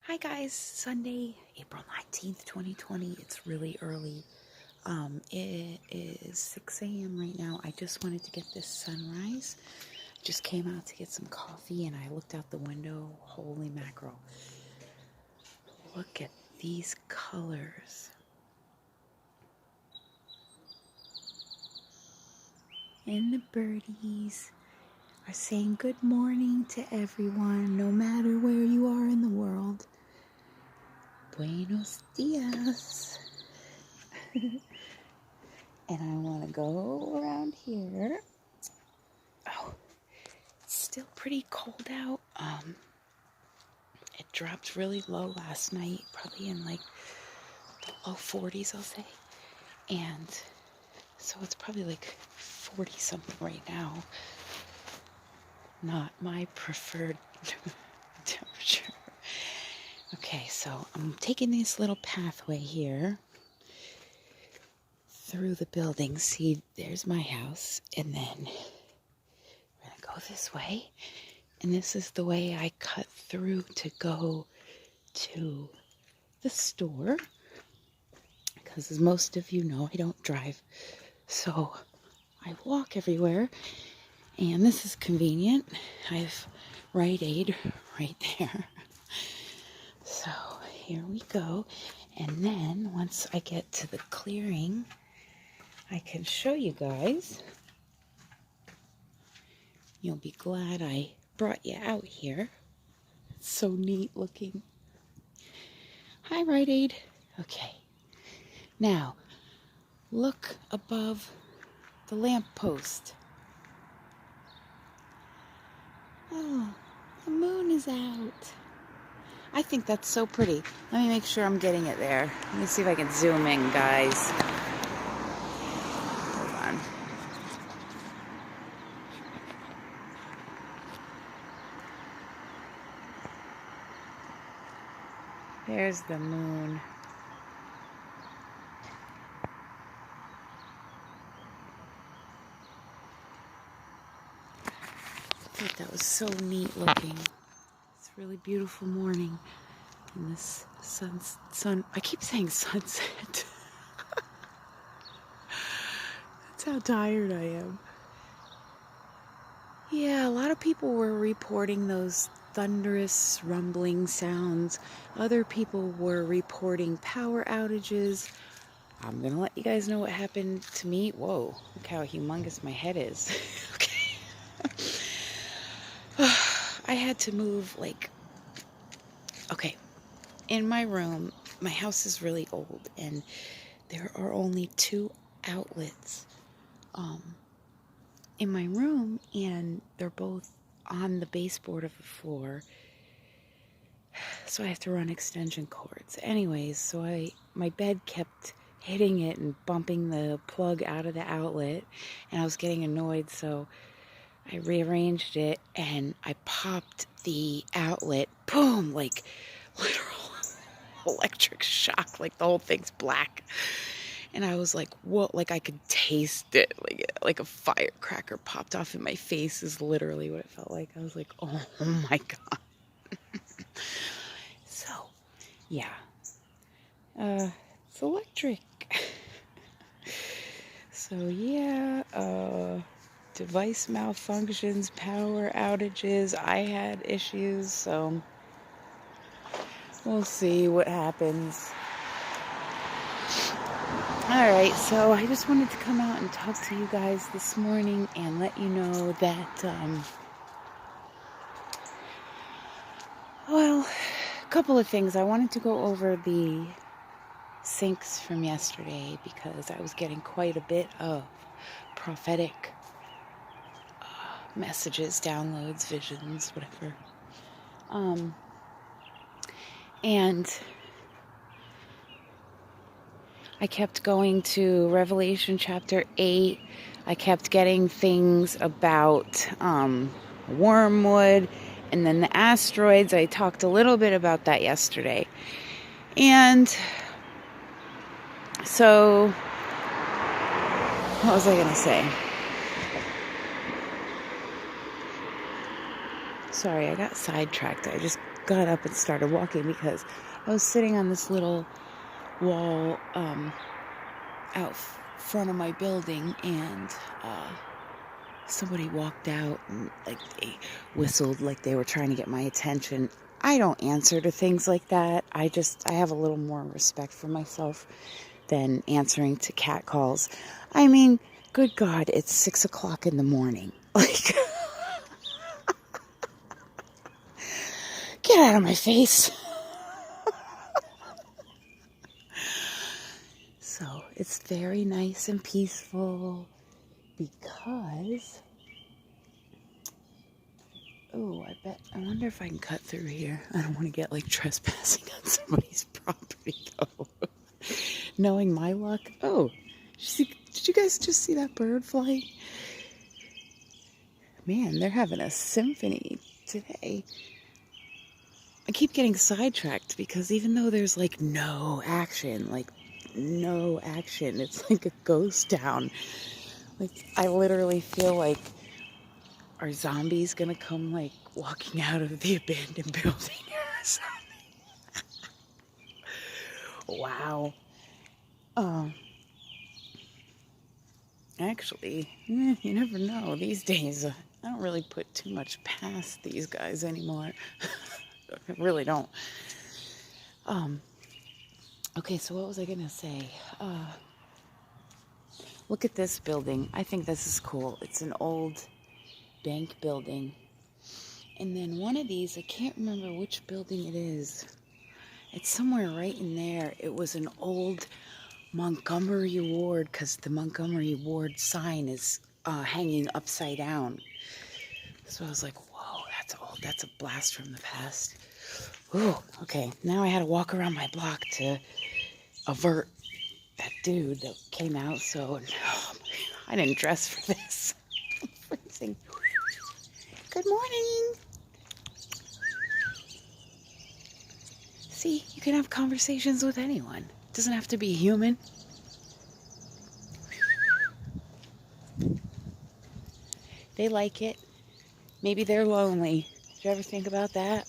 Hi guys, Sunday, April 19th, 2020. It's really early. It is 6 a.m. right now. I just wanted to get this sunrise. Just came out to get some coffee and I looked out the window. Holy mackerel. Look at these colors. And the birdies are saying good morning to everyone, no matter where you are in the world. Buenos dias. And I want to go around here. Oh, it's still pretty cold out. It dropped really low last night, probably in like the low 40s, I'll say. And so it's probably like 40 something right now. Not my preferred temperature. Okay, so I'm taking this little pathway here through the building. See, there's my house, and then we're gonna go this way. And this is the way I cut through to go to the store. Because as most of you know, I don't drive. So I walk everywhere. And this is convenient. I have Rite Aid right there. So here we go. And then once I get to the clearing, I can show you guys. You'll be glad I brought you out here. It's so neat looking. Hi, Rite Aid. Okay. Now, look above the lamppost. Oh, the moon is out. I think that's so pretty. Let me make sure I'm getting it there. Let me see if I can zoom in, guys. Hold on. There's the moon. I thought that was so neat looking. It's a really beautiful morning. And this sun, I keep saying sunset. That's how tired I am. Yeah, a lot of people were reporting those thunderous rumbling sounds. Other people were reporting power outages. I'm gonna let you guys know what happened to me. Whoa, look how humongous my head is. Okay. I had to move, okay, in my room, my house is really old and there are only 2 outlets in my room, and they're both on the baseboard of the floor. So I have to run extension cords. Anyways, so my bed kept hitting it and bumping the plug out of the outlet, and I was getting annoyed, so I rearranged it and I popped the outlet. Boom! Like literal electric shock, like the whole thing's black. And I was like, what? Like I could taste it. Like a firecracker popped off in my face is literally what it felt like. I was like, oh my God. So, yeah. It's electric. So, yeah. Device malfunctions, power outages. I had issues, so we'll see what happens. Alright, so I just wanted to come out and talk to you guys this morning and let you know that, well, a couple of things. I wanted to go over the syncs from yesterday because I was getting quite a bit of prophetic messages, downloads, visions, whatever. And I kept going to Revelation chapter 8. I kept getting things about wormwood and then the asteroids. I talked a little bit about that yesterday. And so, what was I going to say? Sorry, I got sidetracked. I just got up and started walking because I was sitting on this little wall out front of my building, and somebody walked out and like they whistled like they were trying to get my attention. I don't answer to things like that. I have a little more respect for myself than answering to cat calls. I mean, good God, it's 6 o'clock in the morning. Like, get out of my face. So it's very nice and peaceful because, I wonder if I can cut through here. I don't want to get like trespassing on somebody's property though. Knowing my luck. Oh, did you guys just see that bird flying? Man, they're having a symphony today. I keep getting sidetracked because even though there's like no action, it's like a ghost town. Like, I literally feel like, are zombies gonna come like walking out of the abandoned building or something? Wow. Actually, you never know. These days, I don't really put too much past these guys anymore. I really don't. Okay, so what was I gonna say? Look at this building. I think this is cool. It's an old bank building. And then one of these, I can't remember which building it is. It's somewhere right in there. It was an old Montgomery Ward, because the Montgomery Ward sign is hanging upside down. So I was like, whoa, that's old. That's a blast from the past. Ooh, okay. Now I had to walk around my block to avert that dude that came out. So I didn't dress for this. I'm freezing. Good morning. See, you can have conversations with anyone. It doesn't have to be human. They like it. Maybe they're lonely. Did you ever think about that?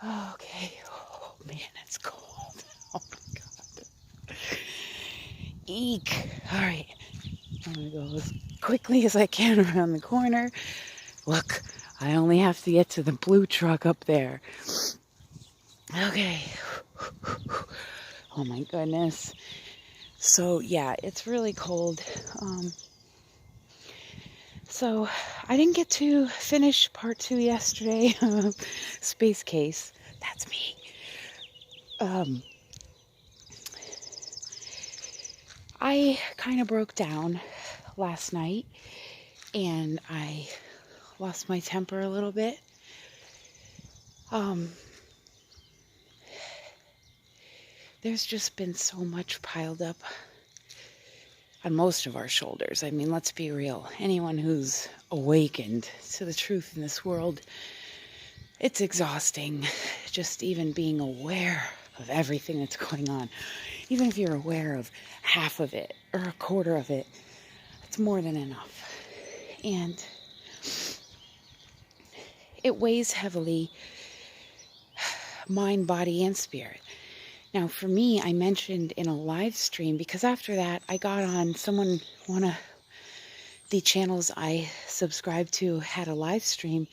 Okay. Oh, man, it's cold. Oh, my God. Eek. All right. I'm going to go as quickly as I can around the corner. Look, I only have to get to the blue truck up there. Okay. Oh, my goodness. So, yeah, it's really cold. So I didn't get to finish part 2 yesterday. Space Case. That's me. I kind of broke down last night and I lost my temper a little bit. There's just been so much piled up on most of our shoulders. I mean, let's be real. Anyone who's awakened to the truth in this world, it's exhausting just even being aware of everything that's going on. Even if you're aware of half of it or a quarter of it, it's more than enough. And it weighs heavily, mind, body, and spirit. Now, for me, I mentioned in a live stream, because after that, I got on one of the channels I subscribed to had a live stream,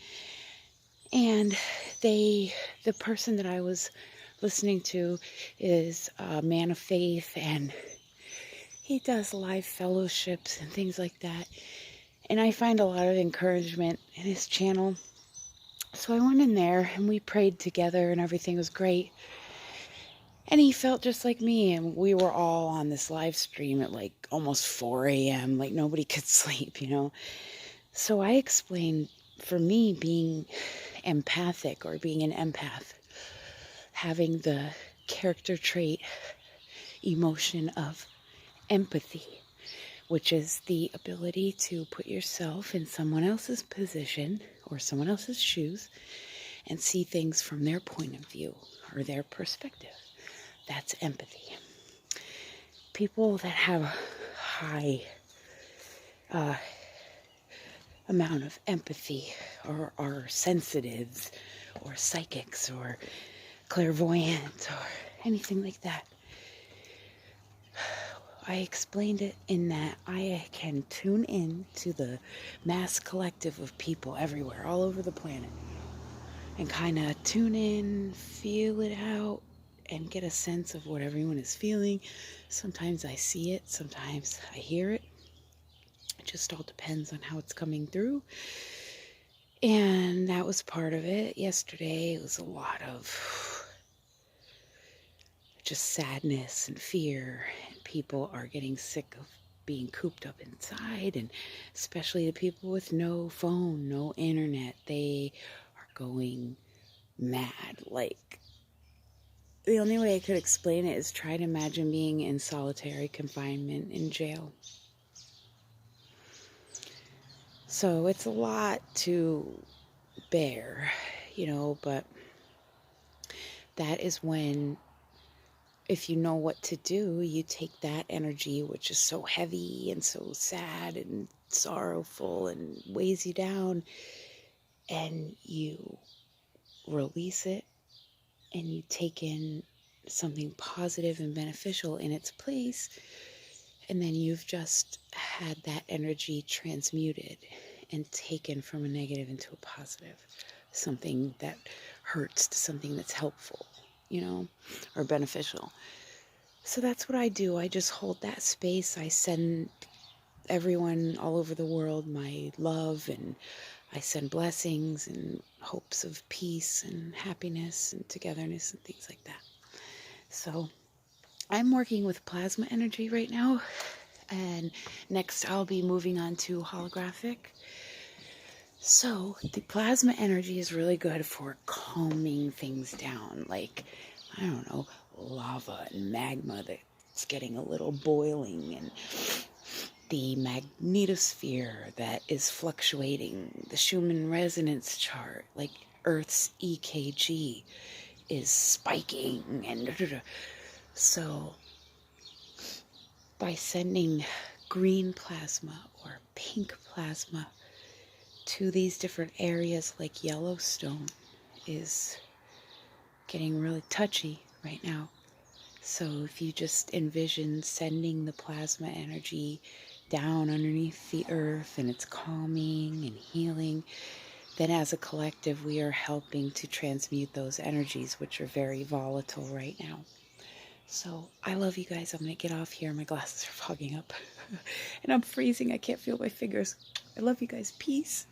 and the person that I was listening to is a man of faith, and he does live fellowships and things like that. And I find a lot of encouragement in his channel. So I went in there and we prayed together and everything was great. And he felt just like me, and we were all on this live stream at like almost 4 a.m. Like nobody could sleep, you know. So I explained, for me, being empathic or being an empath, having the character trait, emotion of empathy, which is the ability to put yourself in someone else's position or someone else's shoes and see things from their point of view or their perspective. That's empathy. People that have high amount of empathy, or are sensitives or psychics or clairvoyant or anything like that. I explained it in that I can tune in to the mass collective of people everywhere, all over the planet, and kind of tune in, feel it out, and get a sense of what everyone is feeling. Sometimes I see it, sometimes I hear it. It just all depends on how it's coming through. And that was part of it. Yesterday, it was a lot of just sadness and fear, and people are getting sick of being cooped up inside, and especially the people with no phone, no internet, they are going mad. Like, the only way I could explain it is try to imagine being in solitary confinement in jail. So it's a lot to bear, but that is when, if you know what to do, you take that energy, which is so heavy and so sad and sorrowful and weighs you down, and you release it, and you take in something positive and beneficial in its place, and then you've just had that energy transmuted and taken from a negative into a positive, something that hurts to something that's helpful, or beneficial. So that's what I do. I just hold that space. I send everyone all over the world my love, and I send blessings and hopes of peace and happiness and togetherness and things like that. So I'm working with plasma energy right now, and next I'll be moving on to holographic. So the plasma energy is really good for calming things down, like, I don't know, lava and magma that's getting a little boiling, and the magnetosphere that is fluctuating, the Schumann resonance chart, like Earth's EKG is spiking, and so by sending green plasma or pink plasma to these different areas, like Yellowstone is getting really touchy right now. So if you just envision sending the plasma energy down underneath the earth, and it's calming and healing, then as a collective we are helping to transmute those energies, which are very volatile right now. So I love you guys. I'm going to get off here. My glasses are fogging up and I'm freezing. I can't feel my fingers. I love you guys. Peace.